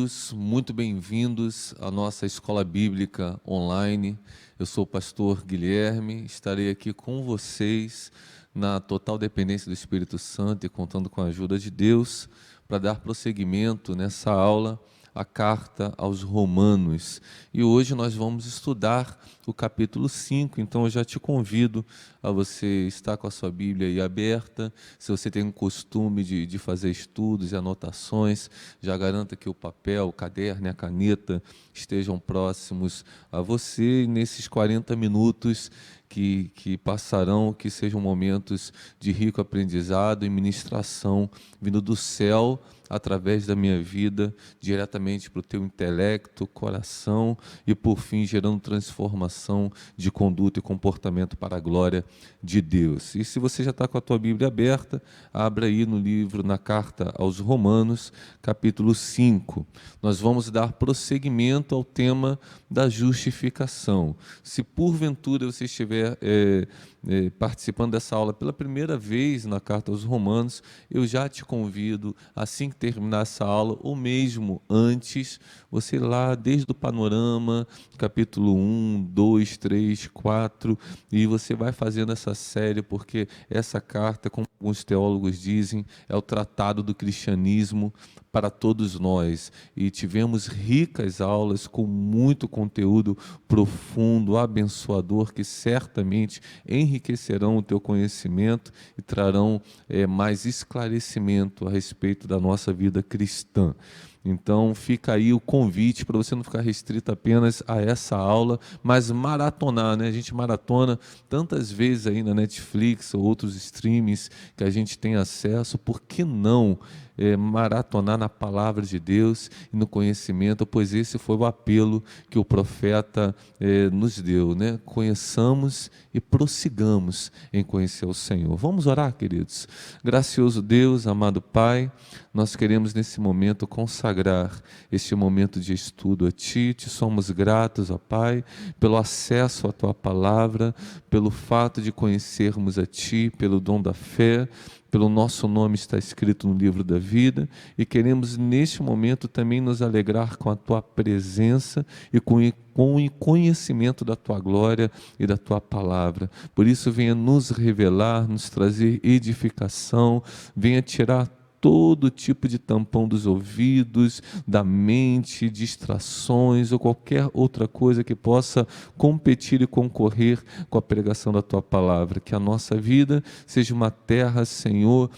queridos, muito bem-vindos à nossa Escola Bíblica Online. Eu sou o pastor Guilherme, estarei aqui com vocês na total dependência do Espírito Santo e contando com a ajuda de Deus para dar prosseguimento nessa aula, a carta aos Romanos. E hoje nós vamos estudar o capítulo 5, então eu já te convido a você estar com a sua Bíblia aí aberta. Se você tem o costume de fazer estudos e anotações, já garanta que o papel, o caderno e a caneta estejam próximos a você. E nesses 40 minutos que passarão, que sejam momentos de rico aprendizado e ministração vindo do céu, através da minha vida, diretamente para o teu intelecto, coração e, por fim, gerando transformação de conduta e comportamento para a glória de Deus. E se você já está com a tua Bíblia aberta, abra aí no livro, na carta aos Romanos, capítulo 5. Nós vamos dar prosseguimento ao tema da justificação. Se porventura você estiver participando dessa aula pela primeira vez na carta aos Romanos, eu já te convido, assim que terminar essa aula, ou mesmo antes, você ir lá desde o panorama, capítulo 1, 2, 3, 4, e você vai fazendo essa série, porque essa carta, como alguns teólogos dizem, é o tratado do cristianismo para todos nós. E tivemos ricas aulas com muito conteúdo profundo, abençoador, que certamente enriquecerão o teu conhecimento e trarão mais esclarecimento a respeito da nossa vida cristã. Então fica aí o convite para você não ficar restrito apenas a essa aula, mas maratonar, né? A gente maratona tantas vezes aí na Netflix ou outros streamings que a gente tem acesso, por que não maratonar na palavra de Deus e no conhecimento, pois esse foi o apelo que o profeta nos deu, né? Conheçamos e prossigamos em conhecer o Senhor. Vamos orar, queridos? Gracioso Deus, amado Pai, nós queremos nesse momento consagrar este momento de estudo a Ti. Te somos gratos, ó Pai, pelo acesso à Tua palavra, pelo fato de conhecermos a Ti, pelo dom da fé, pelo nosso nome está escrito no livro da vida, e queremos neste momento também nos alegrar com a Tua presença e com o conhecimento da Tua glória e da Tua palavra. Por isso venha nos revelar, nos trazer edificação, venha tirar todo tipo de tampão dos ouvidos, da mente, distrações ou qualquer outra coisa que possa competir e concorrer com a pregação da Tua palavra. Que a nossa vida seja uma terra, Senhor,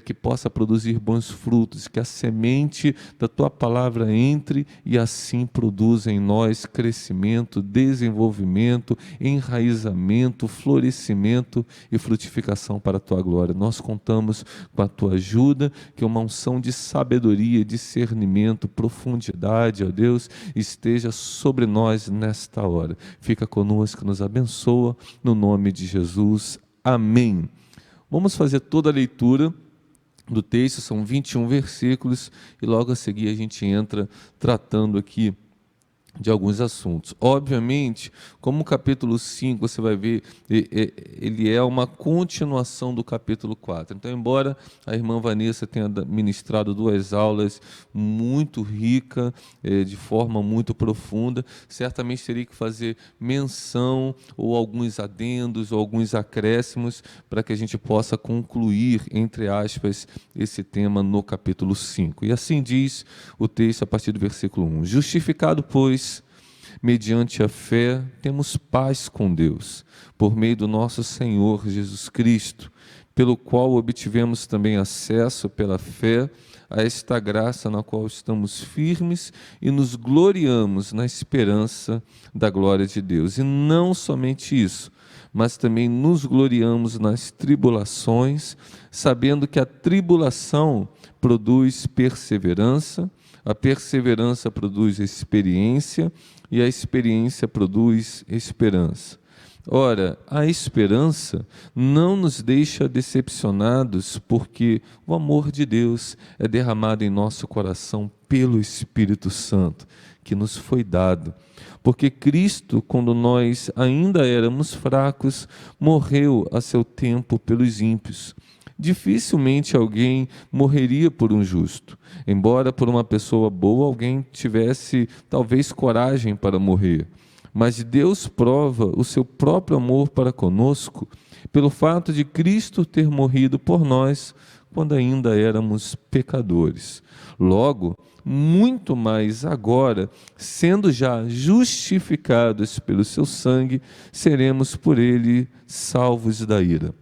que possa produzir bons frutos, que a semente da Tua palavra entre e assim produza em nós crescimento, desenvolvimento, enraizamento, florescimento e frutificação para a Tua glória. Nós contamos com a Tua ajuda, que uma unção de sabedoria, discernimento, profundidade, ó Deus, esteja sobre nós nesta hora. Fica conosco, nos abençoa, no nome de Jesus. Amém. Vamos fazer toda a leitura do texto, são 21 versículos, e logo a seguir a gente entra tratando aqui de alguns assuntos. Obviamente, como o capítulo 5, você vai ver, ele é uma continuação do capítulo 4. Então, embora a irmã Vanessa tenha ministrado 2 aulas muito ricas, de forma muito profunda, certamente teria que fazer menção ou alguns adendos ou alguns acréscimos para que a gente possa concluir, entre aspas, esse tema no capítulo 5. E assim diz o texto a partir do versículo 1. Justificado, pois, mediante a fé, temos paz com Deus, por meio do nosso Senhor Jesus Cristo, pelo qual obtivemos também acesso pela fé a esta graça na qual estamos firmes e nos gloriamos na esperança da glória de Deus. E não somente isso, mas também nos gloriamos nas tribulações, sabendo que a tribulação produz perseverança, a perseverança produz experiência, e a experiência produz esperança. Ora, a esperança não nos deixa decepcionados, porque o amor de Deus é derramado em nosso coração pelo Espírito Santo, que nos foi dado. Porque Cristo, quando nós ainda éramos fracos, morreu a seu tempo pelos ímpios. dificilmente alguém morreria por um justo, embora por uma pessoa boa alguém tivesse talvez coragem para morrer. Mas Deus prova o seu próprio amor para conosco pelo fato de Cristo ter morrido por nós quando ainda éramos pecadores. Logo, muito mais agora, sendo já justificados pelo seu sangue, seremos por ele salvos da ira.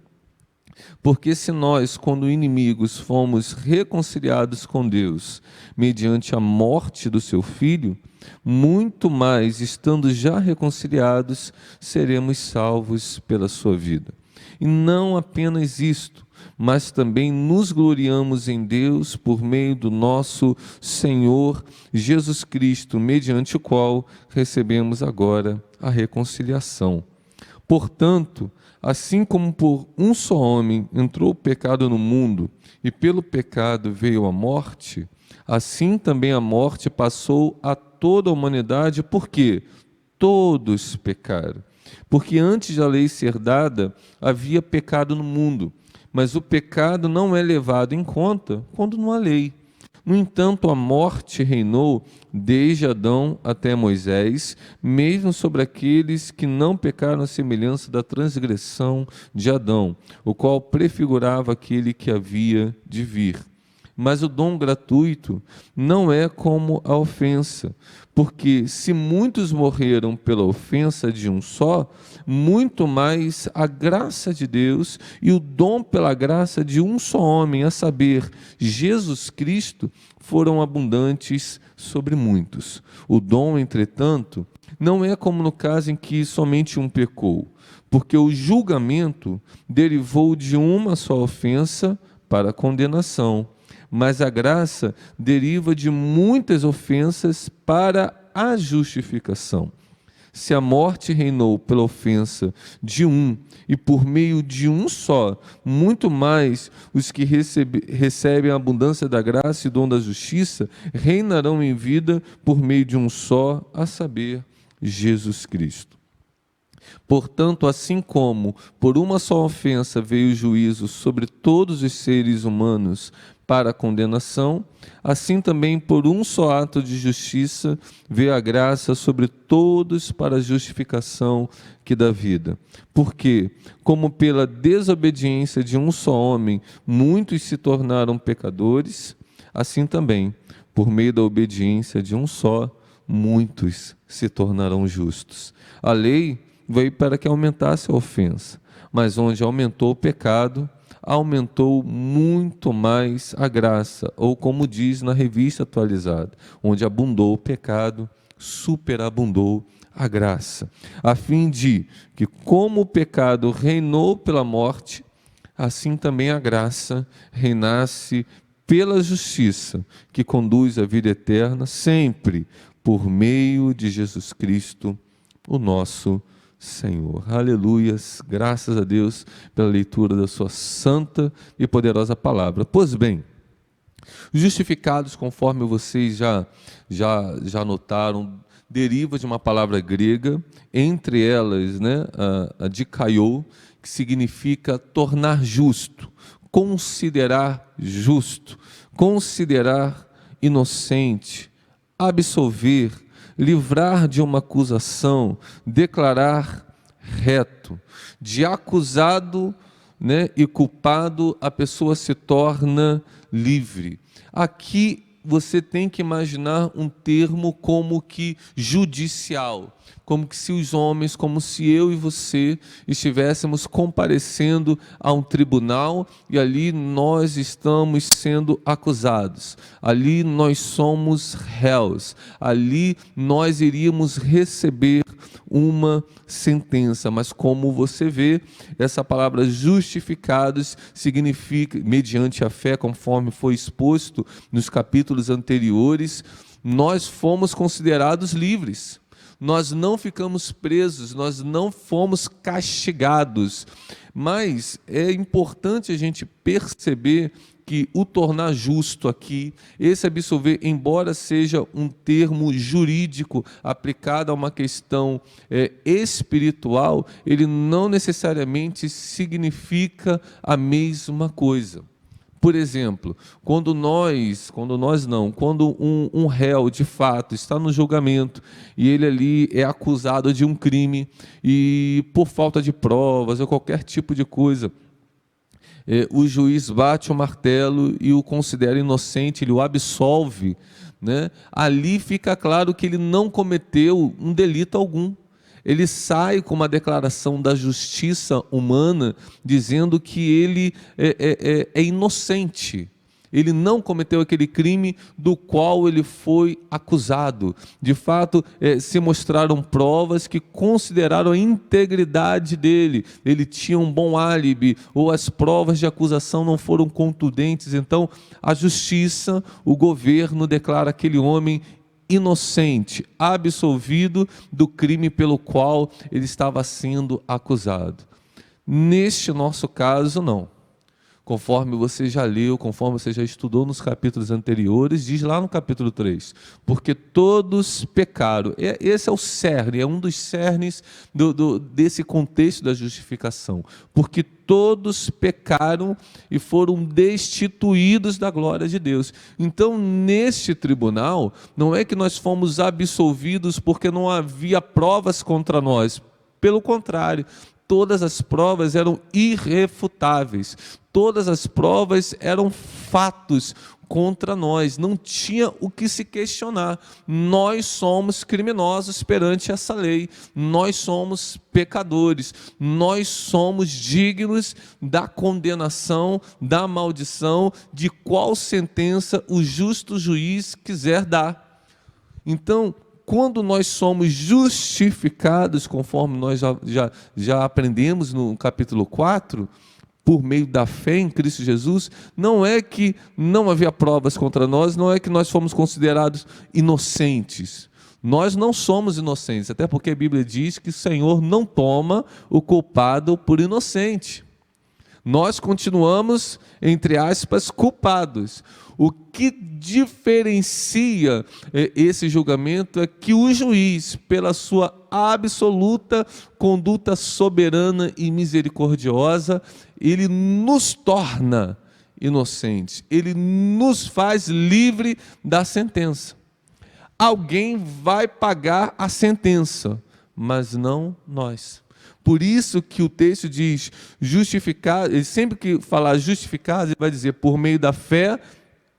Porque se nós, quando inimigos, fomos reconciliados com Deus mediante a morte do seu Filho, muito mais, estando já reconciliados, seremos salvos pela sua vida. E não apenas isto, mas também nos gloriamos em Deus por meio do nosso Senhor Jesus Cristo, mediante o qual recebemos agora a reconciliação. Portanto, assim como por um só homem entrou o pecado no mundo, e pelo pecado veio a morte, assim também a morte passou a toda a humanidade, porque todos pecaram. Porque antes da lei ser dada, havia pecado no mundo, mas o pecado não é levado em conta quando não há lei. No entanto, a morte reinou desde Adão até Moisés, mesmo sobre aqueles que não pecaram à semelhança da transgressão de Adão, o qual prefigurava aquele que havia de vir. Mas o dom gratuito não é como a ofensa, porque se muitos morreram pela ofensa de um só, muito mais a graça de Deus e o dom pela graça de um só homem, a saber, Jesus Cristo, foram abundantes sobre muitos. O dom, entretanto, não é como no caso em que somente um pecou, porque o julgamento derivou de uma só ofensa para a condenação, mas a graça deriva de muitas ofensas para a justificação. Se a morte reinou pela ofensa de um e por meio de um só, muito mais os que recebem a abundância da graça e dom da justiça reinarão em vida por meio de um só, a saber, Jesus Cristo. Portanto, assim como por uma só ofensa veio o juízo sobre todos os seres humanos para a condenação, assim também por um só ato de justiça veio a graça sobre todos para a justificação que dá vida. Porque, como pela desobediência de um só homem muitos se tornaram pecadores, assim também, por meio da obediência de um só, muitos se tornarão justos. A lei veio para que aumentasse a ofensa, mas onde aumentou o pecado, aumentou muito mais a graça, ou como diz na Revista Atualizada, onde abundou o pecado, superabundou a graça, a fim de que, como o pecado reinou pela morte, assim também a graça reinasse pela justiça, que conduz à vida eterna, sempre por meio de Jesus Cristo, o nosso Senhor. Aleluias, graças a Deus pela leitura da sua santa e poderosa palavra. Pois bem, justificados, conforme vocês já notaram, deriva de uma palavra grega, entre elas, a dikaiô, que significa tornar justo, considerar justo, considerar inocente, absolver, livrar de uma acusação, declarar reto. De acusado, e culpado, a pessoa se torna livre. Aqui você tem que imaginar um termo como que judicial, como que se os homens, como se eu e você estivéssemos comparecendo a um tribunal e ali nós estamos sendo acusados, ali nós somos réus, ali nós iríamos receber uma sentença, mas como você vê, essa palavra justificados significa, mediante a fé, conforme foi exposto nos capítulos anteriores, nós fomos considerados livres, nós não ficamos presos, nós não fomos castigados, mas é importante a gente perceber que o tornar justo aqui, esse absolver, embora seja um termo jurídico aplicado a uma questão espiritual, ele não necessariamente significa a mesma coisa. Por exemplo, quando um réu de fato está no julgamento e ele ali é acusado de um crime e por falta de provas ou qualquer tipo de coisa, o juiz bate o martelo e o considera inocente, ele o absolve, né? Ali fica claro que ele não cometeu um delito algum. Ele sai com uma declaração da justiça humana dizendo que ele é inocente. Ele não cometeu aquele crime do qual ele foi acusado. De fato, se mostraram provas que consideraram a integridade dele. Ele tinha um bom álibi, ou as provas de acusação não foram contundentes. Então, a justiça, o governo declara aquele homem inocente, absolvido do crime pelo qual ele estava sendo acusado. Neste nosso caso, não. Conforme você já leu, conforme você já estudou nos capítulos anteriores, diz lá no capítulo 3, porque todos pecaram. Esse é o cerne, é um dos cernes desse contexto da justificação. Porque todos pecaram e foram destituídos da glória de Deus. Então, neste tribunal, não é que nós fomos absolvidos porque não havia provas contra nós. Pelo contrário, todas as provas eram irrefutáveis. Todas as provas eram fatos contra nós, não tinha o que se questionar. Nós somos criminosos perante essa lei, nós somos pecadores, nós somos dignos da condenação, da maldição, de qual sentença o justo juiz quiser dar. Então, quando nós somos justificados, conforme nós já aprendemos no capítulo 4, por meio da fé em Cristo Jesus, não é que não havia provas contra nós, não é que nós fomos considerados inocentes. Nós não somos inocentes, até porque a Bíblia diz que o Senhor não toma o culpado por inocente. Nós continuamos, entre aspas, culpados. O que diferencia esse julgamento é que o juiz, pela sua absoluta conduta soberana e misericordiosa, ele nos torna inocentes, ele nos faz livre da sentença. Alguém vai pagar a sentença, mas não nós. Por isso que o texto diz justificado, ele sempre que falar justificado, ele vai dizer por meio da fé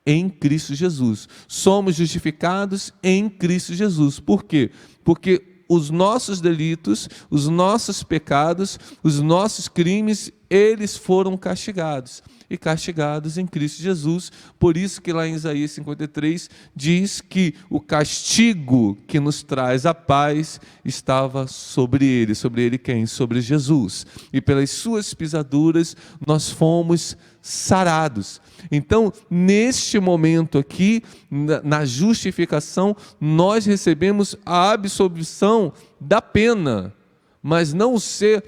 em Cristo Jesus. Somos justificados em Cristo Jesus. Por quê? Porque os nossos delitos, os nossos pecados, os nossos crimes, eles foram castigados. E castigados em Cristo Jesus. Por isso que lá em Isaías 53 diz que o castigo que nos traz a paz estava sobre ele. Sobre ele quem? Sobre Jesus. E pelas suas pisaduras nós fomos sarados. Então, neste momento aqui, na justificação, nós recebemos a absolvição da pena, mas não ser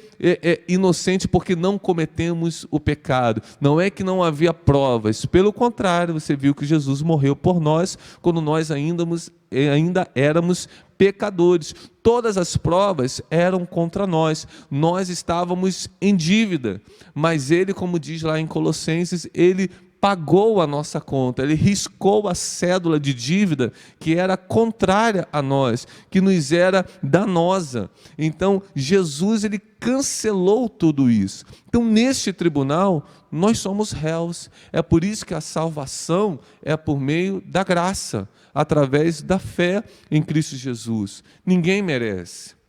inocente porque não cometemos o pecado. Não é que não havia provas, pelo contrário, você viu que Jesus morreu por nós quando nós ainda éramos pecadores. Todas as provas eram contra nós, nós estávamos em dívida, mas ele, como diz lá em Colossenses, ele pagou a nossa conta, ele riscou a cédula de dívida que era contrária a nós, que nos era danosa. Então, Jesus, ele cancelou tudo isso. Então, neste tribunal, nós somos réus. É por isso que a salvação é por meio da graça, através da fé em Cristo Jesus. Ninguém merece.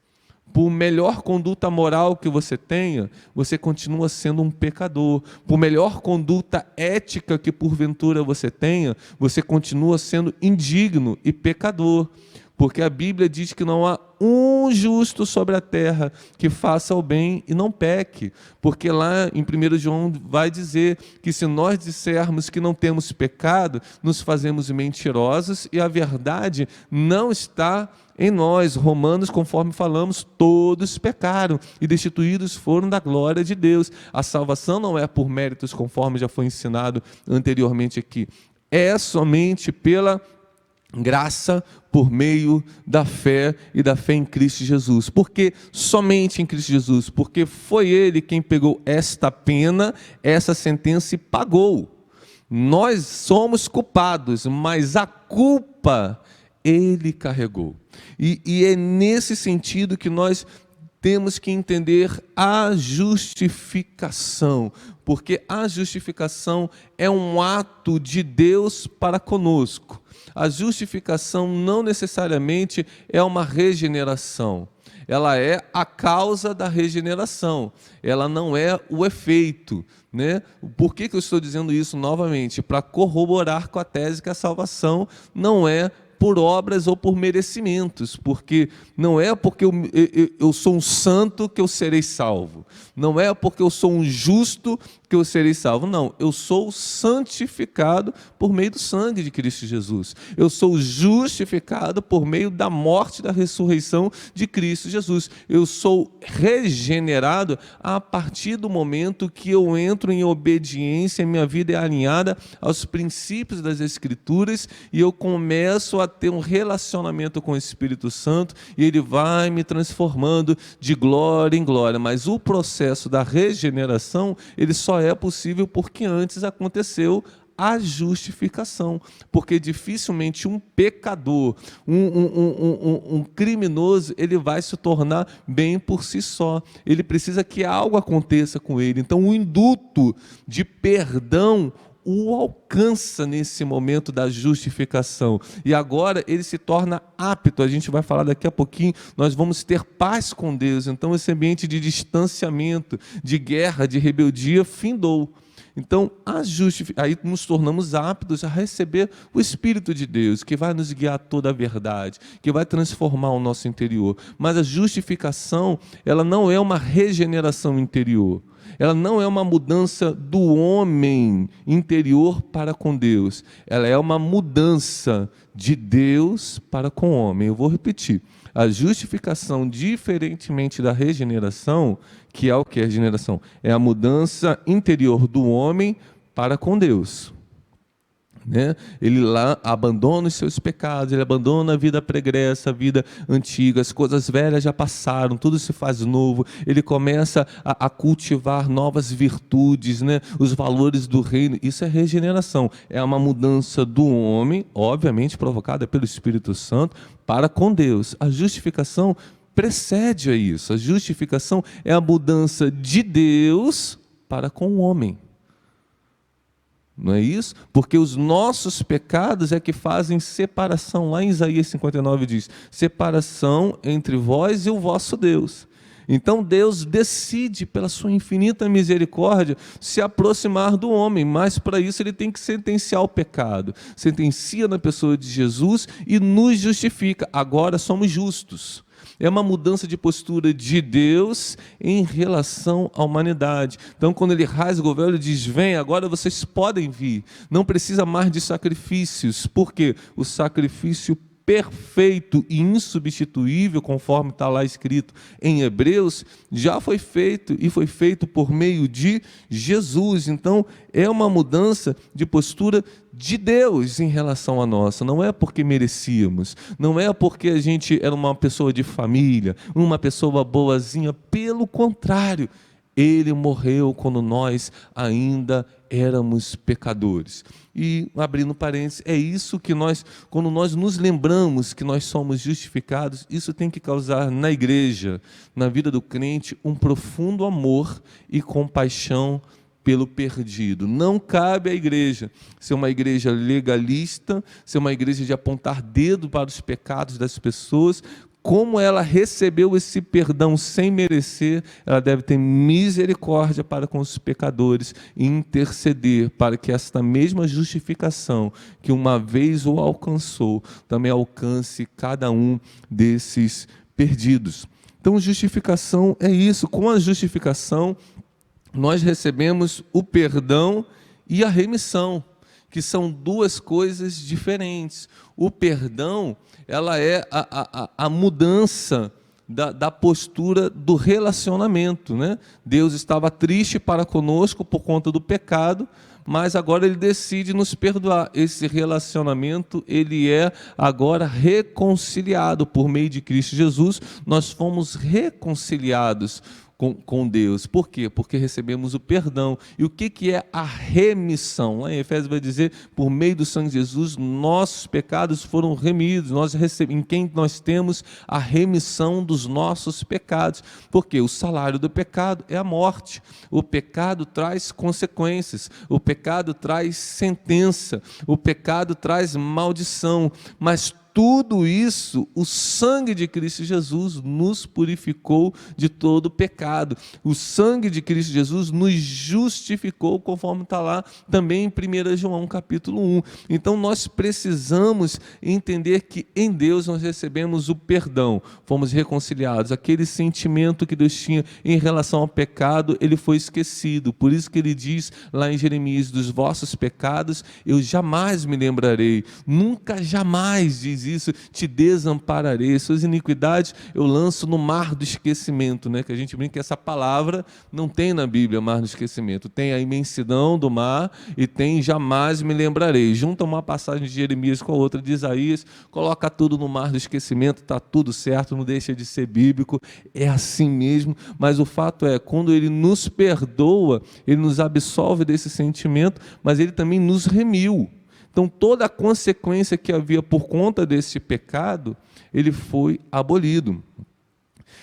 Por melhor conduta moral que você tenha, você continua sendo um pecador. Por melhor conduta ética que porventura você tenha, você continua sendo indigno e pecador. Porque a Bíblia diz que não há um justo sobre a terra, que faça o bem e não peque. Porque lá em 1 João vai dizer que se nós dissermos que não temos pecado, nos fazemos mentirosos e a verdade não está em nós. Romanos, conforme falamos, todos pecaram e destituídos foram da glória de Deus. A salvação não é por méritos, conforme já foi ensinado anteriormente aqui. É somente pela graça, por meio da fé e da fé em Cristo Jesus. Porque somente em Cristo Jesus, porque foi Ele quem pegou esta pena, essa sentença e pagou. Nós somos culpados, mas a culpa Ele carregou. E é nesse sentido que nós temos que entender a justificação, porque a justificação é um ato de Deus para conosco. A justificação não necessariamente é uma regeneração. Ela é a causa da regeneração, ela não é o efeito, né? Por que eu estou dizendo isso novamente? Para corroborar com a tese que a salvação não é por obras ou por merecimentos, porque não é porque eu sou um santo que eu serei salvo, não é porque eu sou um justo que eu serei salvo, não, eu sou santificado por meio do sangue de Cristo Jesus, eu sou justificado por meio da morte e da ressurreição de Cristo Jesus, eu sou regenerado a partir do momento que eu entro em obediência, minha vida é alinhada aos princípios das Escrituras e eu começo a ter um relacionamento com o Espírito Santo e ele vai me transformando de glória em glória, mas o processo da regeneração, ele só é possível porque antes aconteceu a justificação, porque dificilmente um pecador, um criminoso, ele vai se tornar bem por si só, ele precisa que algo aconteça com ele, então o induto de perdão o alcança nesse momento da justificação, e agora ele se torna apto, a gente vai falar daqui a pouquinho, nós vamos ter paz com Deus, então esse ambiente de distanciamento, de guerra, de rebeldia, findou. Então, aí nos tornamos aptos a receber o Espírito de Deus, que vai nos guiar a toda a verdade, que vai transformar o nosso interior. Mas a justificação, ela não é uma regeneração interior. Ela não é uma mudança do homem interior para com Deus. Ela é uma mudança de Deus para com o homem. Eu vou repetir. A justificação, diferentemente da regeneração, que é o que é a regeneração? É a mudança interior do homem para com Deus. Né? Ele lá abandona os seus pecados, ele abandona a vida pregressa, a vida antiga, as coisas velhas já passaram, tudo se faz novo, ele começa a cultivar novas virtudes, né? Os valores do reino, isso é regeneração, é uma mudança do homem, obviamente provocada pelo Espírito Santo, para com Deus. A justificação precede a isso, a justificação é a mudança de Deus para com o homem. Não é isso? Porque os nossos pecados é que fazem separação. Lá em Isaías 59 diz, separação entre vós e o vosso Deus. Então Deus decide, pela sua infinita misericórdia, se aproximar do homem, mas para isso ele tem que sentenciar o pecado. Sentencia na pessoa de Jesus e nos justifica. Agora somos justos. É uma mudança de postura de Deus em relação à humanidade. Então, quando ele rasga o véu, ele diz, vem, agora vocês podem vir. Não precisa mais de sacrifícios. Por quê? O sacrifício perfeito e insubstituível, conforme está lá escrito em Hebreus, já foi feito e foi feito por meio de Jesus. Então, é uma mudança de postura de Deus em relação a nossa. Não é porque merecíamos, não é porque a gente era uma pessoa de família, uma pessoa boazinha, pelo contrário, ele morreu quando nós ainda éramos pecadores. E, abrindo parênteses, é isso que nós, quando nós nos lembramos que nós somos justificados, isso tem que causar na igreja, na vida do crente, um profundo amor e compaixão pelo perdido. Não cabe à igreja ser uma igreja legalista, ser uma igreja de apontar dedo para os pecados das pessoas. Como ela recebeu esse perdão sem merecer, ela deve ter misericórdia para com os pecadores e interceder para que esta mesma justificação que uma vez o alcançou, também alcance cada um desses perdidos. Então, justificação é isso. Com a justificação, nós recebemos o perdão e a remissão, que são duas coisas diferentes. O perdão, ela é a mudança da postura do relacionamento, né? Deus estava triste para conosco por conta do pecado, mas agora Ele decide nos perdoar. Esse relacionamento, ele é agora reconciliado por meio de Cristo Jesus. Nós fomos reconciliados com Deus. Por quê? Porque recebemos o perdão. E o que é a remissão? Lá em Efésios vai dizer, por meio do sangue de Jesus, nossos pecados foram remidos. Em quem nós temos a remissão dos nossos pecados. Porque o salário do pecado é a morte. O pecado traz consequências. O pecado traz sentença. O pecado traz maldição. Mas tudo isso, o sangue de Cristo Jesus nos purificou de todo pecado. O sangue de Cristo Jesus nos justificou, conforme está lá também em 1 João capítulo 1. Então nós precisamos entender que em Deus nós recebemos o perdão, fomos reconciliados. Aquele sentimento que Deus tinha em relação ao pecado, ele foi esquecido. Por isso que ele diz lá em Jeremias, dos vossos pecados eu jamais me lembrarei. Nunca, jamais, diz isso, te desampararei. Suas iniquidades eu lanço no mar do esquecimento, né? Que a gente brinca que essa palavra não tem na Bíblia, mar do esquecimento. Tem a imensidão do mar e tem jamais me lembrarei. Junta uma passagem de Jeremias com a outra de Isaías, coloca tudo no mar do esquecimento, está tudo certo, não deixa de ser bíblico, é assim mesmo. Mas o fato é, quando Ele nos perdoa, Ele nos absolve desse sentimento, mas Ele também nos remiu. Então, toda a consequência que havia por conta desse pecado, ele foi abolido.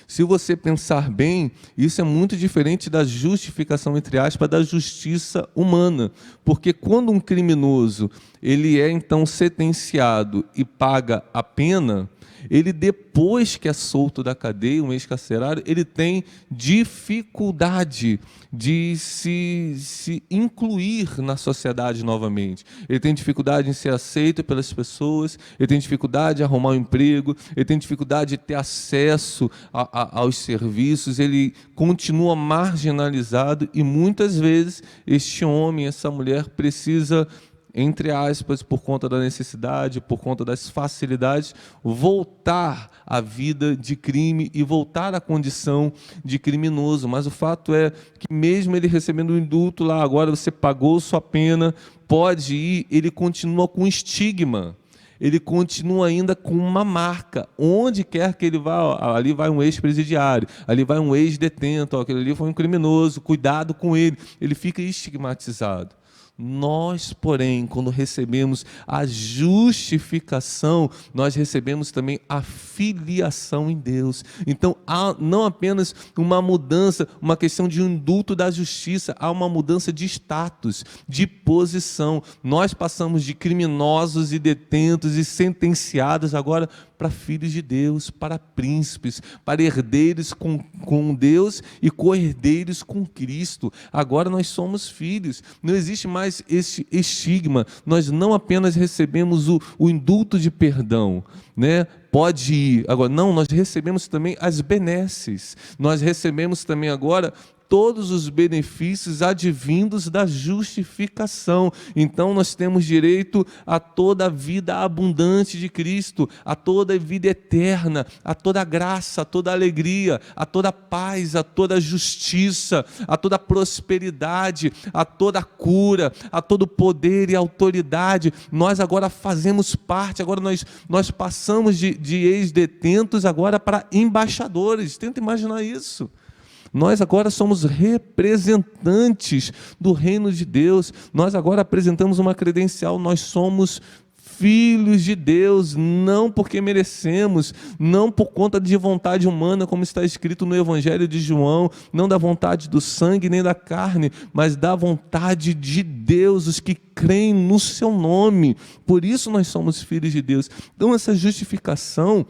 Se você pensar bem, isso é muito diferente da justificação, entre aspas, da justiça humana. Porque quando um criminoso ele é então sentenciado e paga a pena, ele, depois que é solto da cadeia, um ex-carcerário, ele tem dificuldade de se incluir na sociedade novamente. Ele tem dificuldade em ser aceito pelas pessoas, ele tem dificuldade de arrumar um emprego, ele tem dificuldade de ter acesso aos serviços, ele continua marginalizado e muitas vezes este homem, essa mulher precisa, entre aspas, por conta da necessidade, por conta das facilidades, voltar à vida de crime e voltar à condição de criminoso. Mas o fato é que mesmo ele recebendo o indulto lá, agora você pagou sua pena, pode ir, ele continua com estigma. Ele continua ainda com uma marca. Onde quer que ele vá, ali vai um ex-presidiário, ali vai um ex-detento, aquele ali foi um criminoso, cuidado com ele. Ele fica estigmatizado. Nós, porém, quando recebemos a justificação, nós recebemos também a filiação em Deus. Então, há não apenas uma mudança, uma questão de um indulto da justiça, há uma mudança de status, de posição. Nós passamos de criminosos e detentos e sentenciados agora para filhos de Deus, para príncipes, para herdeiros com Deus e co-herdeiros com Cristo. Agora nós somos filhos, não existe mais esse estigma. Nós não apenas recebemos o indulto de perdão, né? Pode ir. Agora, não, nós recebemos também as benesses. Nós recebemos também agora todos os benefícios advindos da justificação. Então nós temos direito a toda a vida abundante de Cristo, a toda a vida eterna, a toda a graça, a toda a alegria, a toda a paz, a toda a justiça, a toda a prosperidade, a toda a cura, a todo o poder e autoridade. Nós agora fazemos parte, agora nós passamos de ex-detentos agora para embaixadores. Tenta imaginar isso. Nós agora somos representantes do reino de Deus. Nós agora apresentamos uma credencial. Nós somos filhos de Deus, não porque merecemos, não por conta de vontade humana, como está escrito no Evangelho de João, não da vontade do sangue nem da carne, mas da vontade de Deus, os que creem no seu nome. Por isso nós somos filhos de Deus. Então essa justificação,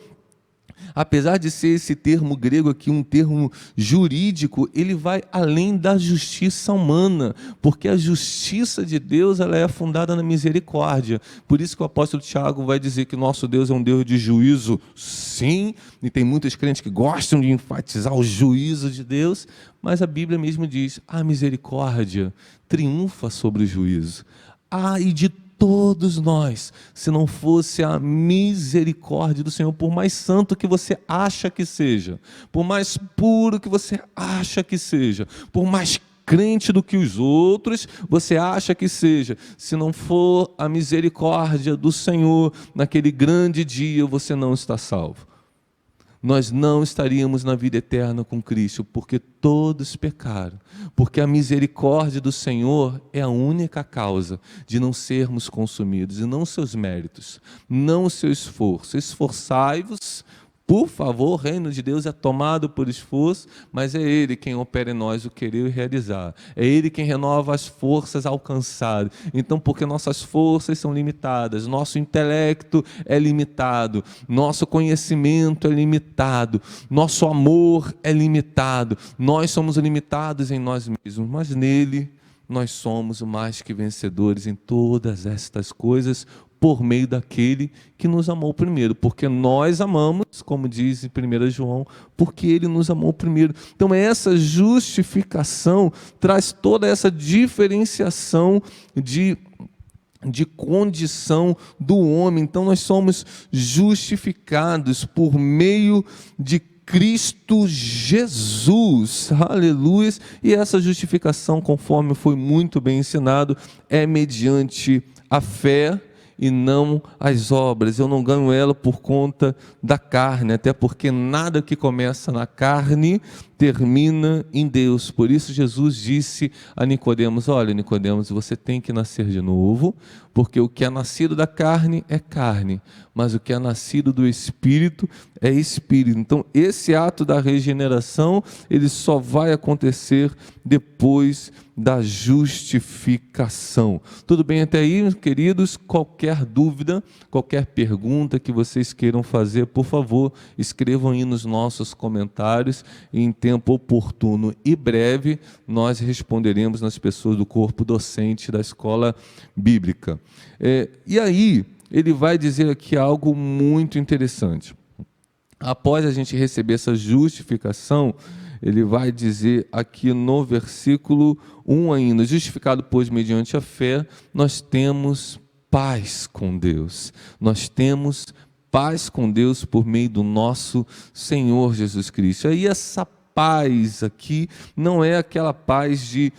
Apesar de ser esse termo grego aqui um termo jurídico, ele vai além da justiça humana, porque a justiça de Deus ela é fundada na misericórdia. Por isso que o apóstolo Tiago vai dizer que nosso Deus é um Deus de juízo, sim, e tem muitos crentes que gostam de enfatizar o juízo de Deus, mas a Bíblia mesmo diz, a misericórdia triunfa sobre o juízo. E de todos nós, se não fosse a misericórdia do Senhor, por mais santo que você acha que seja, por mais puro que você acha que seja, por mais crente do que os outros você acha que seja, se não for a misericórdia do Senhor, naquele grande dia você não está salvo. Nós não estaríamos na vida eterna com Cristo, porque todos pecaram, porque a misericórdia do Senhor é a única causa de não sermos consumidos, e não seus méritos, não o seu esforço. Esforçai-vos, por favor, o reino de Deus é tomado por esforço, mas é Ele quem opera em nós o querer e realizar. É Ele quem renova as forças alcançadas. Então, porque nossas forças são limitadas, nosso intelecto é limitado, nosso conhecimento é limitado, nosso amor é limitado, nós somos limitados em nós mesmos, mas nele nós somos mais que vencedores em todas estas coisas, por meio daquele que nos amou primeiro, porque nós amamos, como diz em 1 João, porque ele nos amou primeiro. Então essa justificação traz toda essa diferenciação de condição do homem. Então nós somos justificados por meio de Cristo Jesus, aleluia, e essa justificação, conforme foi muito bem ensinado, é mediante a fé, e não as obras. Eu não ganho ela por conta da carne, até porque nada que começa na carne termina em Deus. Por isso Jesus disse a Nicodemos, olha Nicodemos, você tem que nascer de novo, porque o que é nascido da carne é carne, mas o que é nascido do Espírito é Espírito. Então esse ato da regeneração, ele só vai acontecer depois da justificação. Tudo bem até aí, queridos? Qualquer dúvida, qualquer pergunta que vocês queiram fazer, por favor, escrevam aí nos nossos comentários, e em tempo oportuno e breve nós responderemos nas pessoas do corpo docente da escola bíblica. E aí, ele vai dizer aqui algo muito interessante. Após a gente receber essa justificação, ele vai dizer aqui no versículo 1 ainda, justificado pois mediante a fé, nós temos paz com Deus. Nós temos paz com Deus por meio do nosso Senhor Jesus Cristo. Aí essa paz aqui não é aquela paz de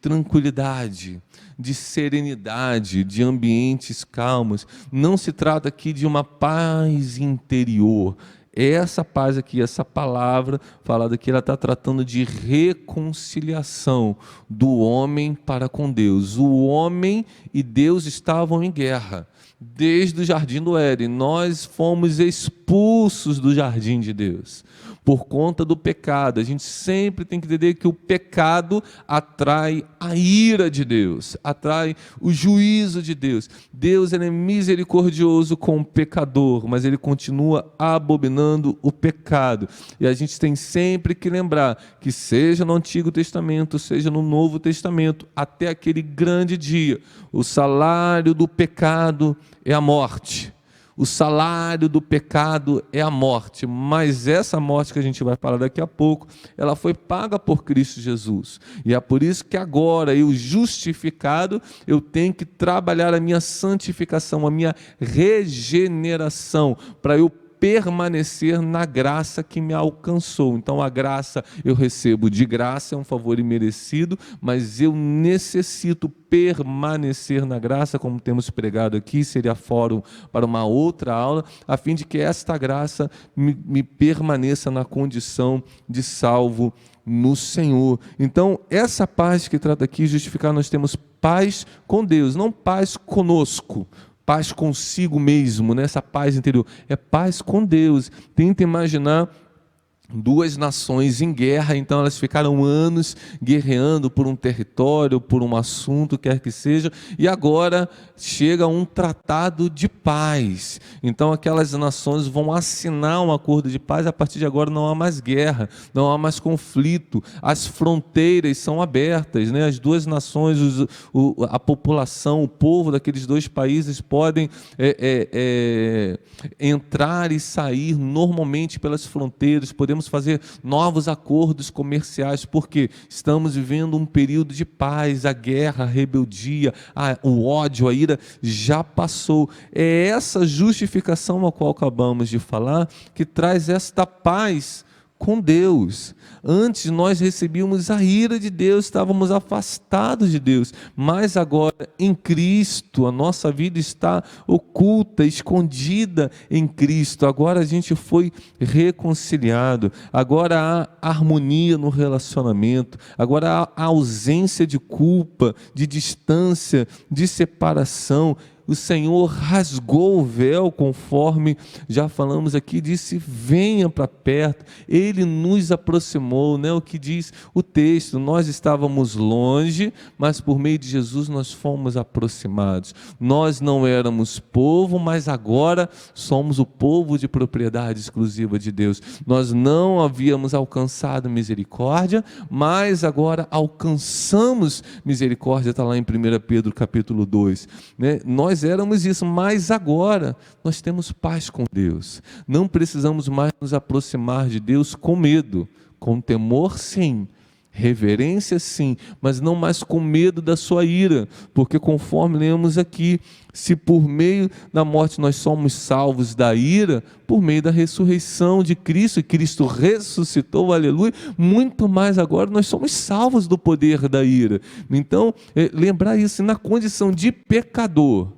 tranquilidade, de serenidade, de ambientes calmos. Não se trata aqui de uma paz interior. Essa paz aqui, essa palavra falada aqui, ela está tratando de reconciliação do homem para com Deus. O homem e Deus estavam em guerra desde o jardim do Éden. Nós fomos expulsos do jardim de Deus por conta do pecado. A gente sempre tem que entender que o pecado atrai a ira de Deus, atrai o juízo de Deus. Deus ele é misericordioso com o pecador, mas ele continua abominando o pecado. E a gente tem sempre que lembrar que seja no Antigo Testamento, seja no Novo Testamento, até aquele grande dia, o salário do pecado é a morte. O salário do pecado é a morte, mas essa morte que a gente vai falar daqui a pouco, ela foi paga por Cristo Jesus. E é por isso que agora, eu justificado, eu tenho que trabalhar a minha santificação, a minha regeneração, para eu permanecer na graça que me alcançou. Então a graça eu recebo de graça, é um favor imerecido, mas eu necessito permanecer na graça, como temos pregado aqui, seria fórum para uma outra aula, a fim de que esta graça me permaneça na condição de salvo no Senhor. Então essa paz que trata aqui, justificar, nós temos paz com Deus, não paz conosco, paz consigo mesmo, né? Essa paz interior, é paz com Deus. Tenta imaginar duas nações em guerra, então elas ficaram anos guerreando por um território, por um assunto, quer que seja, e agora chega um tratado de paz. Então aquelas nações vão assinar um acordo de paz. A partir de agora não há mais guerra, não há mais conflito, as fronteiras são abertas, né? As duas nações, a população, o povo daqueles dois países podem entrar e sair normalmente pelas fronteiras, podemos fazer novos acordos comerciais, porque estamos vivendo um período de paz. A guerra, a rebeldia, o ódio, a ira já passou. É essa justificação a qual acabamos de falar que traz esta paz com Deus. Antes nós recebíamos a ira de Deus, estávamos afastados de Deus, mas agora em Cristo a nossa vida está oculta, escondida em Cristo. Agora a gente foi reconciliado, agora há harmonia no relacionamento, agora há ausência de culpa, de distância, de separação. O Senhor rasgou o véu, conforme já falamos aqui, disse: venha para perto. Ele nos aproximou, né? O que diz o texto: nós estávamos longe, mas por meio de Jesus nós fomos aproximados. Nós não éramos povo, mas agora somos o povo de propriedade exclusiva de Deus. Nós não havíamos alcançado misericórdia, mas agora alcançamos misericórdia. Está lá em 1 Pedro capítulo 2, né? Nós éramos isso, mas agora nós temos paz com Deus. Não precisamos mais nos aproximar de Deus com medo, com temor sim, reverência sim, mas não mais com medo da sua ira, porque conforme lemos aqui, se por meio da morte nós somos salvos da ira, por meio da ressurreição de Cristo, e Cristo ressuscitou, aleluia, muito mais agora nós somos salvos do poder da ira. Então, lembrar isso, na condição de pecador,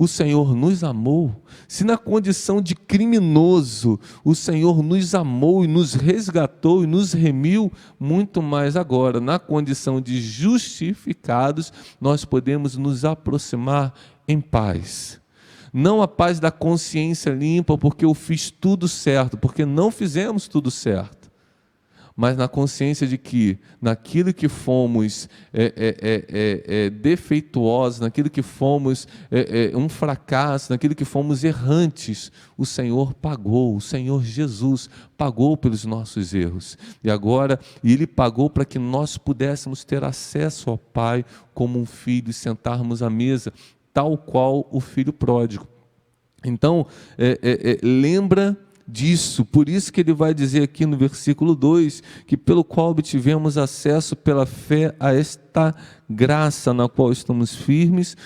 o Senhor nos amou. Se na condição de criminoso o Senhor nos amou e nos resgatou e nos remiu, muito mais agora, na condição de justificados, nós podemos nos aproximar em paz. Não a paz da consciência limpa, porque eu fiz tudo certo, porque não fizemos tudo certo, mas na consciência de que naquilo que fomos defeituosos, naquilo que fomos um fracasso, naquilo que fomos errantes, o Senhor pagou, o Senhor Jesus pagou pelos nossos erros. E agora, Ele pagou para que nós pudéssemos ter acesso ao Pai como um filho e sentarmos à mesa, tal qual o filho pródigo. Então, lembra disso, por isso que ele vai dizer aqui no versículo 2, que pelo qual obtivemos acesso pela fé a esta graça na qual estamos firmes,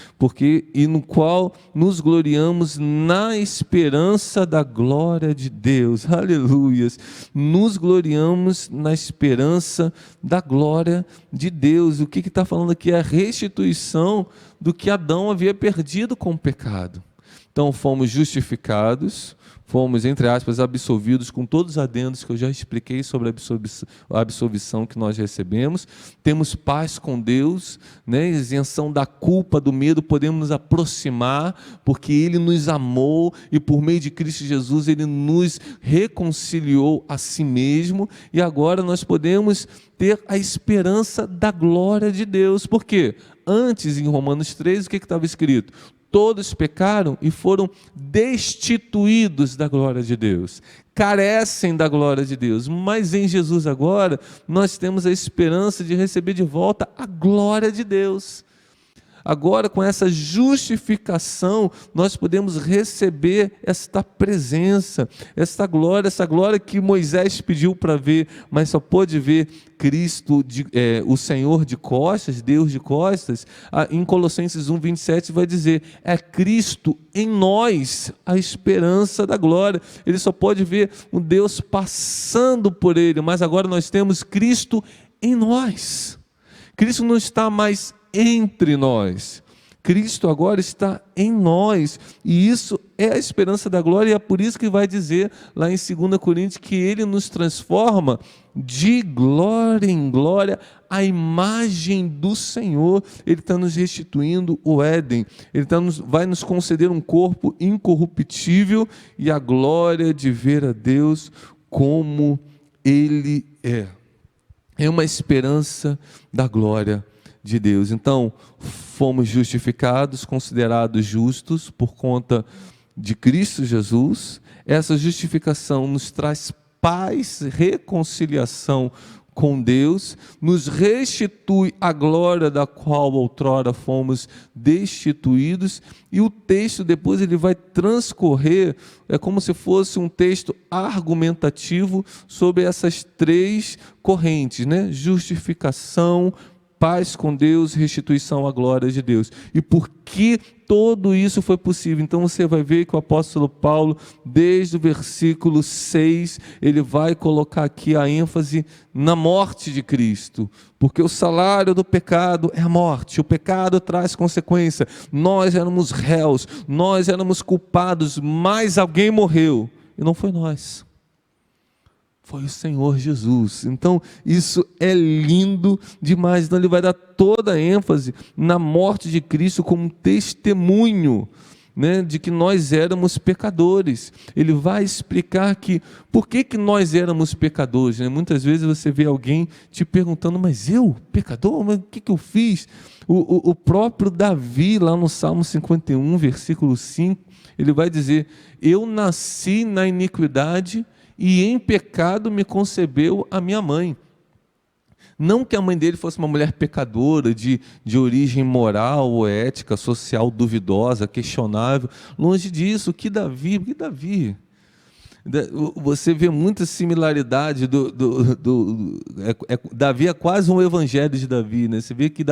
e no qual nos gloriamos na esperança da glória de Deus. Aleluias! Nos gloriamos na esperança da glória de Deus. O que está falando aqui é a restituição do que Adão havia perdido com o pecado. Então fomos justificados, fomos, entre aspas, absolvidos, com todos os adendos que eu já expliquei sobre a absolvição que nós recebemos. Temos paz com Deus, né? Isenção da culpa, do medo, podemos nos aproximar, porque Ele nos amou e por meio de Cristo Jesus Ele nos reconciliou a si mesmo, e agora nós podemos ter a esperança da glória de Deus. Por quê? Antes, em Romanos 3, o que estava escrito? Todos pecaram e foram destituídos da glória de Deus, carecem da glória de Deus, mas em Jesus agora nós temos a esperança de receber de volta a glória de Deus. Agora, com essa justificação, nós podemos receber esta presença, essa glória que Moisés pediu para ver, mas só pôde ver Cristo, o Senhor de costas, Deus de costas. Em Colossenses 1:27 vai dizer: é Cristo em nós a esperança da glória. Ele só pode ver um Deus passando por ele, mas agora nós temos Cristo em nós. Cristo não está mais entre nós, Cristo agora está em nós, e isso é a esperança da glória, e é por isso que vai dizer lá em 2 Coríntios que Ele nos transforma de glória em glória à imagem do Senhor. Ele está nos restituindo o Éden, Ele vai nos conceder um corpo incorruptível e a glória de ver a Deus como Ele é. É uma esperança da glória de Deus. Então, fomos justificados, considerados justos por conta de Cristo Jesus. Essa justificação nos traz paz, reconciliação com Deus, nos restitui a glória da qual outrora fomos destituídos, e o texto depois ele vai transcorrer, é como se fosse um texto argumentativo sobre essas três correntes, né? Justificação, paz com Deus, restituição à glória de Deus. E por que tudo isso foi possível? Então você vai ver que o apóstolo Paulo, desde o versículo 6, ele vai colocar aqui a ênfase na morte de Cristo, porque o salário do pecado é a morte, o pecado traz consequência, nós éramos réus, nós éramos culpados, mas alguém morreu, e não foi nós. Foi o Senhor Jesus. Então, isso é lindo demais. Então, ele vai dar toda a ênfase na morte de Cristo como um testemunho, né, de que nós éramos pecadores. Ele vai explicar que, por que nós éramos pecadores, né? Muitas vezes você vê alguém te perguntando, mas eu, pecador? Mas o que eu fiz? O próprio Davi, lá no Salmo 51, versículo 5, ele vai dizer, eu nasci na iniquidade e em pecado me concebeu a minha mãe. Não que a mãe dele fosse uma mulher pecadora, de origem moral ou ética, social duvidosa, questionável. Longe disso, que Davi? Você vê muita similaridade Davi é quase um evangelho de Davi, né? Você vê que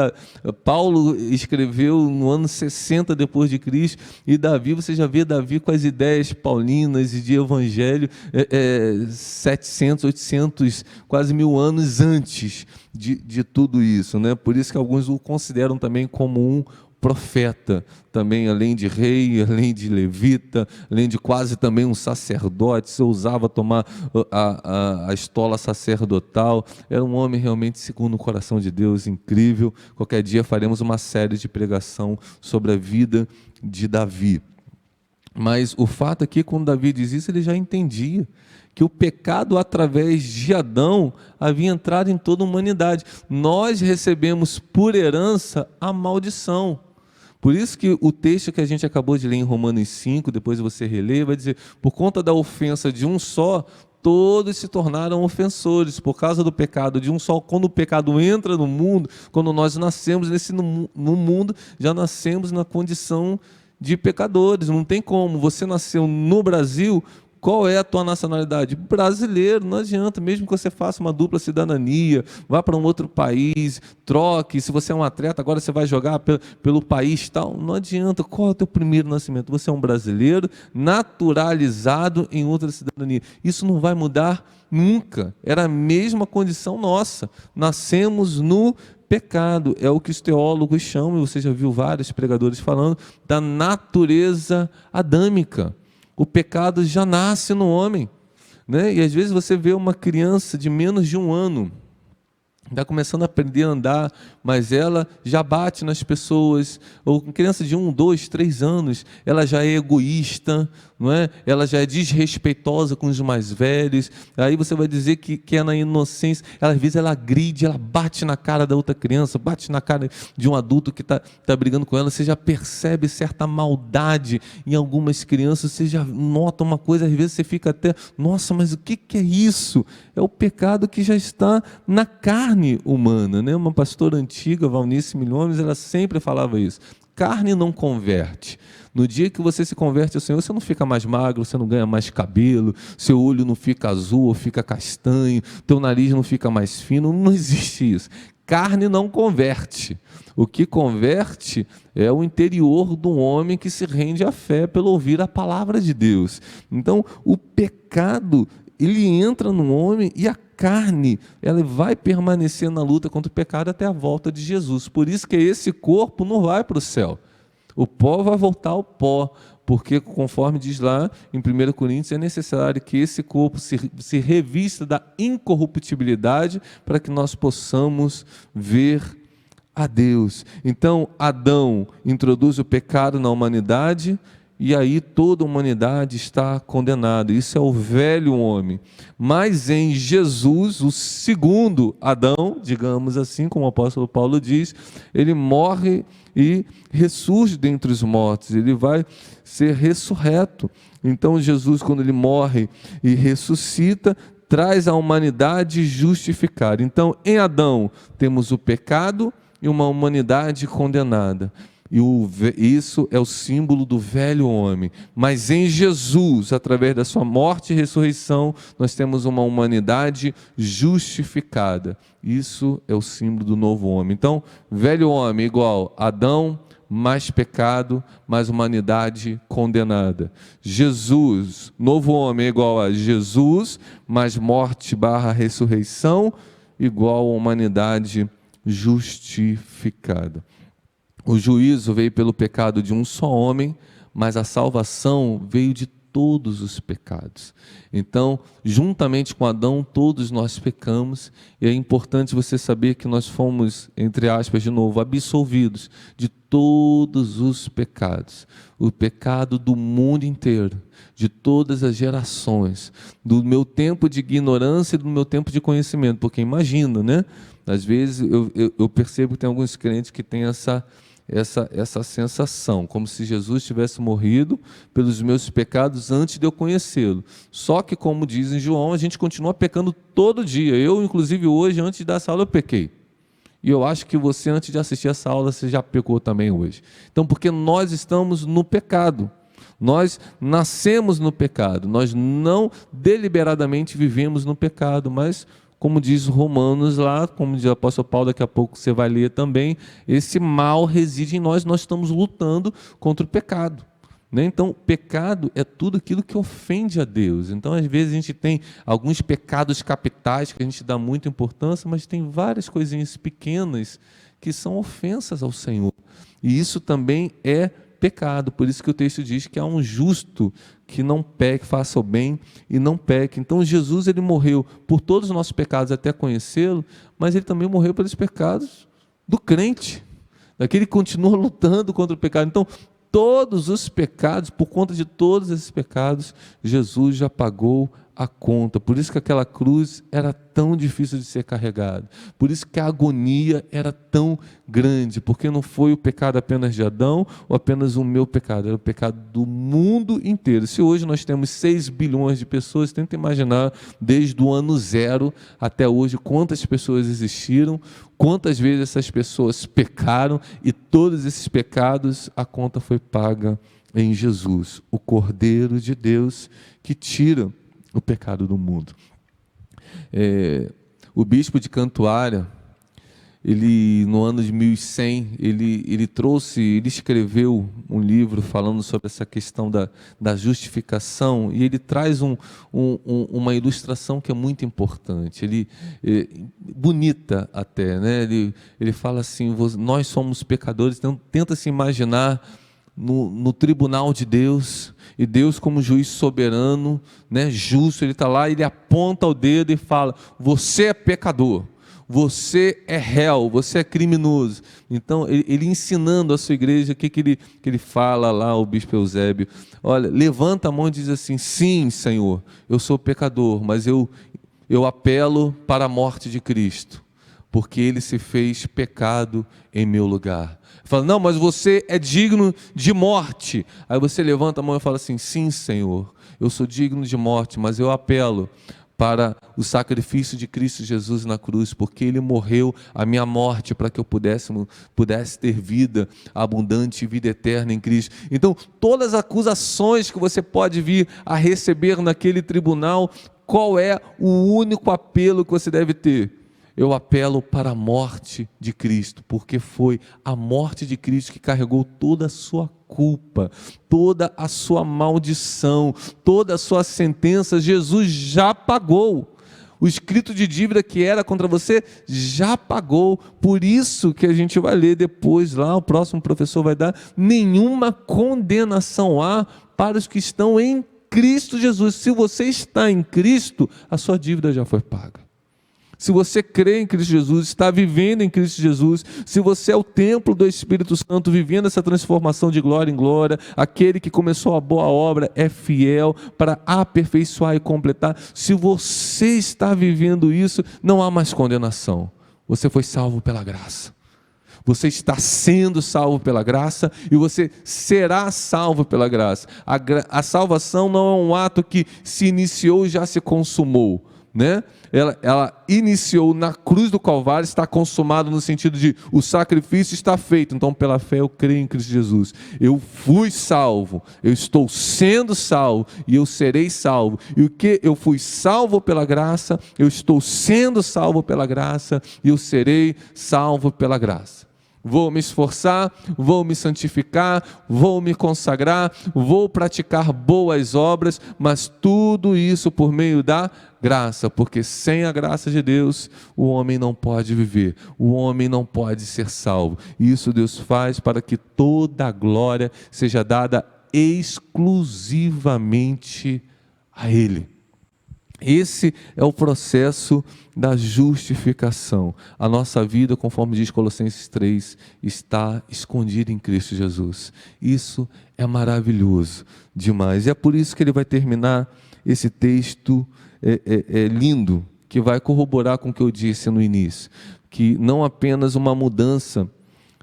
Paulo escreveu no ano 60 depois de Cristo, e Davi, você já vê Davi com as ideias paulinas e de evangelho 700, 800, quase 1000 anos antes de tudo isso, né? Por isso que alguns o consideram também como um profeta, também além de rei, além de levita, além de quase também um sacerdote, se ousava tomar a estola sacerdotal, era um homem realmente segundo o coração de Deus, incrível. Qualquer dia faremos uma série de pregação sobre a vida de Davi. Mas o fato é que quando Davi diz isso, ele já entendia que o pecado através de Adão havia entrado em toda a humanidade. Nós recebemos por herança a maldição. Por isso que o texto que a gente acabou de ler em Romanos 5, depois você relê, vai dizer, por conta da ofensa de um só, todos se tornaram ofensores, por causa do pecado de um só. Quando o pecado entra no mundo, quando nós nascemos no mundo, já nascemos na condição de pecadores. Não tem como, você nasceu no Brasil, qual é a tua nacionalidade? Brasileiro, não adianta, mesmo que você faça uma dupla cidadania, vá para um outro país, troque, se você é um atleta, agora você vai jogar pelo país tal, não adianta, qual é o teu primeiro nascimento? Você é um brasileiro naturalizado em outra cidadania, isso não vai mudar nunca, era a mesma condição nossa, nascemos no pecado, é o que os teólogos chamam, e você já viu vários pregadores falando, da natureza adâmica. O pecado já nasce no homem, né? E às vezes você vê uma criança de menos de 1 ano, está começando a aprender a andar, mas ela já bate nas pessoas, ou criança de 1, 2, 3 anos, ela já é egoísta, não é? Ela já é desrespeitosa com os mais velhos, aí você vai dizer que é na inocência, às vezes ela agride, ela bate na cara da outra criança, bate na cara de um adulto que está brigando com ela, você já percebe certa maldade em algumas crianças, você já nota uma coisa, às vezes você fica até, nossa, mas o que é isso? É o pecado que já está na carne humana, né? Uma pastora antiga, Valnice Milhomes, ela sempre falava isso, carne não converte. No dia que você se converte ao Senhor, você não fica mais magro, você não ganha mais cabelo, seu olho não fica azul ou fica castanho, teu nariz não fica mais fino, não existe isso. Carne não converte. O que converte é o interior do homem que se rende à fé pelo ouvir a palavra de Deus. Então, o pecado, ele entra no homem e a carne, ela vai permanecer na luta contra o pecado até a volta de Jesus. Por isso que esse corpo não vai para o céu. O pó vai voltar ao pó, porque conforme diz lá em 1 Coríntios, é necessário que esse corpo se revista da incorruptibilidade para que nós possamos ver a Deus. Então, Adão introduz o pecado na humanidade e aí toda a humanidade está condenada. Isso é o velho homem. Mas em Jesus, o segundo Adão, digamos assim, como o apóstolo Paulo diz, ele morre e ressurge dentre os mortos, ele vai ser ressurreto. Então Jesus, quando ele morre e ressuscita, traz a humanidade justificada. Então, em Adão temos o pecado e uma humanidade condenada. Isso é o símbolo do velho homem. Mas em Jesus, através da sua morte e ressurreição, nós temos uma humanidade justificada. Isso é o símbolo do novo homem. Então, velho homem igual Adão, mais pecado, mais humanidade condenada. Jesus, novo homem igual a Jesus, mais morte / ressurreição, igual a humanidade justificada. O juízo veio pelo pecado de um só homem, mas a salvação veio de todos os pecados. Então, juntamente com Adão, todos nós pecamos, e é importante você saber que nós fomos, entre aspas, de novo, absolvidos de todos os pecados. O pecado do mundo inteiro, de todas as gerações, do meu tempo de ignorância e do meu tempo de conhecimento, porque imagina, né? Às vezes eu percebo que tem alguns crentes que têm essa sensação, como se Jesus tivesse morrido pelos meus pecados antes de eu conhecê-lo. Só que, como diz em João, a gente continua pecando todo dia. Eu, inclusive, hoje, antes dessa aula, eu pequei. E eu acho que você, antes de assistir essa aula, você já pecou também hoje. Então, porque nós estamos no pecado. Nós nascemos no pecado. Nós não deliberadamente vivemos no pecado, mas, como diz Romanos lá, como diz o apóstolo Paulo, daqui a pouco você vai ler também, esse mal reside em nós, nós estamos lutando contra o pecado. Né? Então, pecado é tudo aquilo que ofende a Deus. Então, às vezes, a gente tem alguns pecados capitais que a gente dá muita importância, mas tem várias coisinhas pequenas que são ofensas ao Senhor. E isso também é pecado. Por isso que o texto diz que há um justo que não peque, faça o bem e não peque. Então, Jesus, ele morreu por todos os nossos pecados até conhecê-lo, mas ele também morreu pelos pecados do crente, daquele que continua lutando contra o pecado. Então, todos os pecados, por conta de todos esses pecados, Jesus já pagou a conta. Por isso que aquela cruz era tão difícil de ser carregada. Por isso que a agonia era tão grande, porque não foi o pecado apenas de Adão ou apenas o meu pecado, era o pecado do mundo inteiro. Se hoje nós temos 6 bilhões de pessoas, tenta imaginar desde o ano 0 até hoje quantas pessoas existiram, quantas vezes essas pessoas pecaram, e todos esses pecados, a conta foi paga em Jesus, o Cordeiro de Deus que tira o pecado do mundo. O bispo de Cantuária, ele, no ano de 1100, ele escreveu um livro falando sobre essa questão da justificação, e ele traz uma ilustração que é muito importante, bonita até, né? Ele fala assim: nós somos pecadores, então tenta se imaginar no tribunal de Deus, e Deus, como juiz soberano, né, justo, ele está lá, ele aponta o dedo e fala: você é pecador, você é réu, você é criminoso. Então, ele ensinando a sua igreja, o que ele fala lá, o bispo Eusébio: olha, levanta a mão e diz assim: sim, Senhor, eu sou pecador, mas eu apelo para a morte de Cristo, porque ele se fez pecado em meu lugar. Fala: não, mas você é digno de morte. Aí você levanta a mão e fala assim: sim, Senhor, eu sou digno de morte, mas eu apelo para o sacrifício de Cristo Jesus na cruz, porque ele morreu a minha morte para que eu pudesse ter vida abundante e vida eterna em Cristo. Então, todas as acusações que você pode vir a receber naquele tribunal, qual é o único apelo que você deve ter? Eu apelo para a morte de Cristo, porque foi a morte de Cristo que carregou toda a sua culpa, toda a sua maldição, toda a sua sentença. Jesus já pagou. O escrito de dívida que era contra você já pagou. Por isso que a gente vai ler depois lá, o próximo professor vai dar: nenhuma condenação há para os que estão em Cristo Jesus. Se você está em Cristo, a sua dívida já foi paga. Se você crê em Cristo Jesus, está vivendo em Cristo Jesus, se você é o templo do Espírito Santo, vivendo essa transformação de glória em glória, aquele que começou a boa obra é fiel para aperfeiçoar e completar. Se você está vivendo isso, não há mais condenação. Você foi salvo pela graça. Você está sendo salvo pela graça e você será salvo pela graça. A salvação não é um ato que se iniciou e já se consumou, né? Ela iniciou na cruz do Calvário, está consumado no sentido de o sacrifício está feito. Então, pela fé eu creio em Cristo Jesus. Eu fui salvo, eu estou sendo salvo e eu serei salvo. E o que eu fui salvo pela graça, eu estou sendo salvo pela graça e eu serei salvo pela graça. Vou me esforçar, vou me santificar, vou me consagrar, vou praticar boas obras, mas tudo isso por meio da graça, porque sem a graça de Deus, o homem não pode viver, o homem não pode ser salvo. E isso Deus faz para que toda a glória seja dada exclusivamente a Ele. Esse é o processo da justificação. A nossa vida, conforme diz Colossenses 3, está escondida em Cristo Jesus. Isso é maravilhoso demais. E é por isso que ele vai terminar esse texto lindo, que vai corroborar com o que eu disse no início, que não apenas uma mudança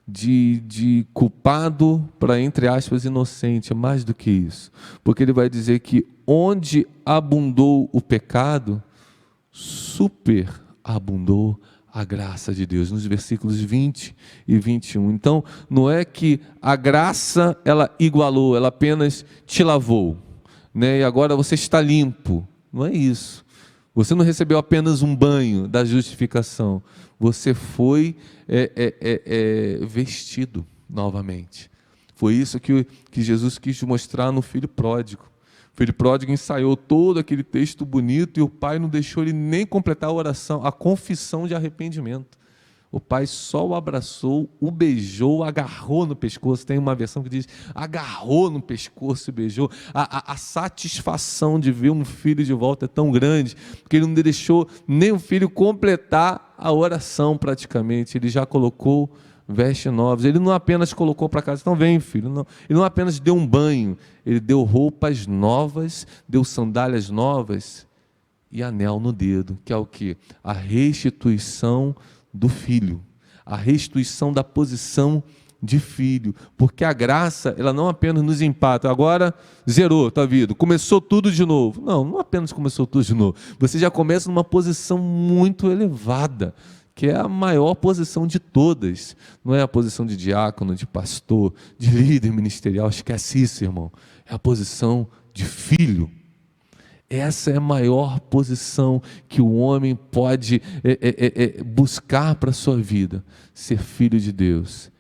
de culpado para, entre aspas, inocente, é mais do que isso, porque ele vai dizer que onde abundou o pecado, superabundou a graça de Deus, nos versículos 20 e 21. Então, não é que a graça, ela igualou, ela apenas te lavou, né? E agora você está limpo, não é isso. Você não recebeu apenas um banho da justificação, você foi vestido novamente. Foi isso que Jesus quis mostrar no filho pródigo. O filho pródigo ensaiou todo aquele texto bonito e o pai não deixou ele nem completar a oração, a confissão de arrependimento. O pai só o abraçou, o beijou, agarrou no pescoço. Tem uma versão que diz, agarrou no pescoço e beijou. A satisfação de ver um filho de volta é tão grande, que ele não deixou nem o filho completar a oração praticamente. Ele já colocou vestes novas. Ele não apenas colocou para casa, então vem filho. Não. Ele não apenas deu um banho, ele deu roupas novas, deu sandálias novas e anel no dedo, que é o quê? A restituição do filho, a restituição da posição de filho, porque a graça, ela não apenas nos empata, agora zerou tua vida, começou tudo de novo. Não apenas começou tudo de novo, você já começa numa posição muito elevada, que é a maior posição de todas, não é a posição de diácono, de pastor, de líder ministerial, esquece isso, irmão, é a posição de filho. Essa é a maior posição que o homem pode buscar para a sua vida, ser filho de Deus,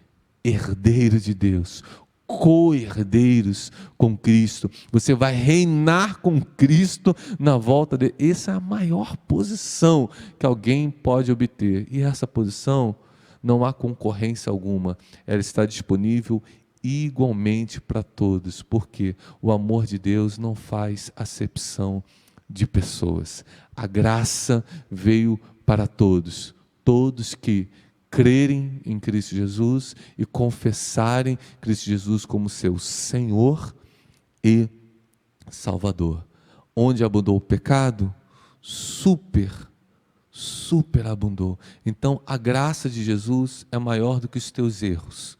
herdeiro de Deus, co-herdeiros com Cristo. Você vai reinar com Cristo na volta dele. Essa é a maior posição que alguém pode obter. E essa posição não há concorrência alguma, ela está disponível igualmente para todos, porque o amor de Deus não faz acepção de pessoas. A graça veio para todos, todos que crerem em Cristo Jesus e confessarem Cristo Jesus como seu Senhor e Salvador. Onde abundou o pecado, superabundou. Então a graça de Jesus é maior do que os teus erros,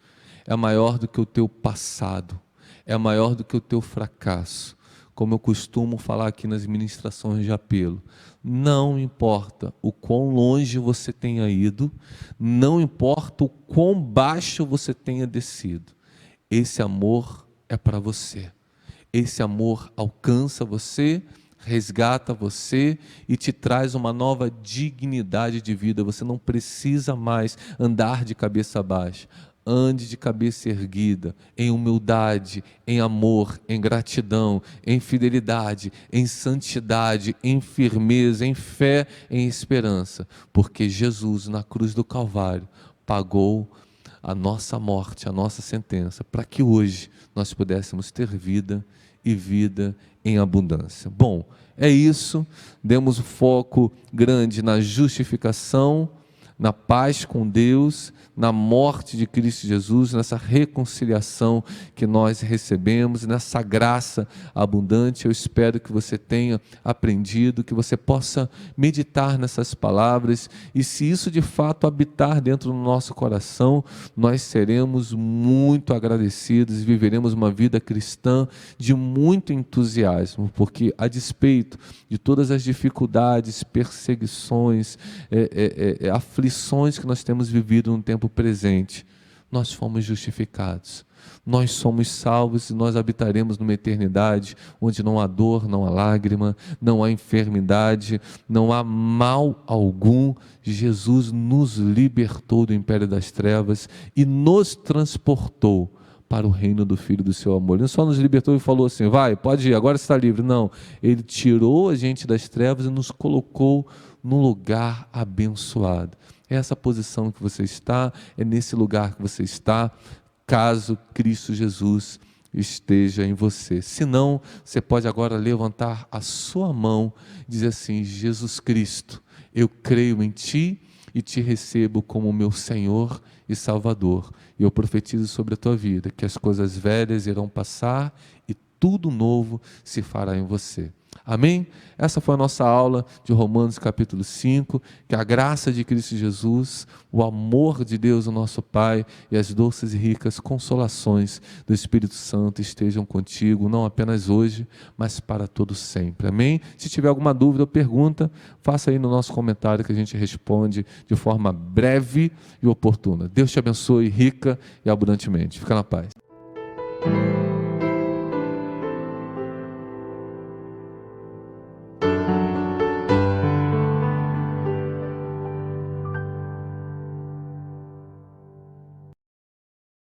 é maior do que o teu passado, é maior do que o teu fracasso. Como eu costumo falar aqui nas ministrações de apelo, não importa o quão longe você tenha ido, não importa o quão baixo você tenha descido, esse amor é para você. Esse amor alcança você, resgata você e te traz uma nova dignidade de vida. Você não precisa mais andar de cabeça baixa. Ande de cabeça erguida, em humildade, em amor, em gratidão, em fidelidade, em santidade, em firmeza, em fé, em esperança, porque Jesus na cruz do Calvário pagou a nossa morte, a nossa sentença, para que hoje nós pudéssemos ter vida e vida em abundância. Bom, É isso, demos o foco grande na justificação, na paz com Deus, na morte de Cristo Jesus, nessa reconciliação que nós recebemos, nessa graça abundante. Eu espero que você tenha aprendido, que você possa meditar nessas palavras, e se isso de fato habitar dentro do nosso coração, nós seremos muito agradecidos e viveremos uma vida cristã de muito entusiasmo, porque a despeito de todas as dificuldades, perseguições, aflições que nós temos vivido no tempo presente, nós fomos justificados, nós somos salvos e nós habitaremos numa eternidade onde não há dor, não há lágrima, não há enfermidade, não há mal algum. Jesus nos libertou do império das trevas e nos transportou para o reino do Filho do seu amor. Ele não só nos libertou e falou assim, vai, pode ir, agora você está livre. Não, Ele tirou a gente das trevas e nos colocou num lugar abençoado. É essa posição que você está, é nesse lugar que você está, caso Cristo Jesus esteja em você. Se não, você pode agora levantar a sua mão e dizer assim, Jesus Cristo, eu creio em Ti e Te recebo como meu Senhor e Salvador. E eu profetizo sobre a tua vida que as coisas velhas irão passar e tudo novo se fará em você. Amém? Essa foi a nossa aula de Romanos capítulo 5, que a graça de Cristo Jesus, o amor de Deus, o nosso Pai, e as doces e ricas consolações do Espírito Santo estejam contigo, não apenas hoje, mas para todo sempre. Amém? Se tiver alguma dúvida ou pergunta, faça aí no nosso comentário que a gente responde de forma breve e oportuna. Deus te abençoe rica e abundantemente. Fica na paz.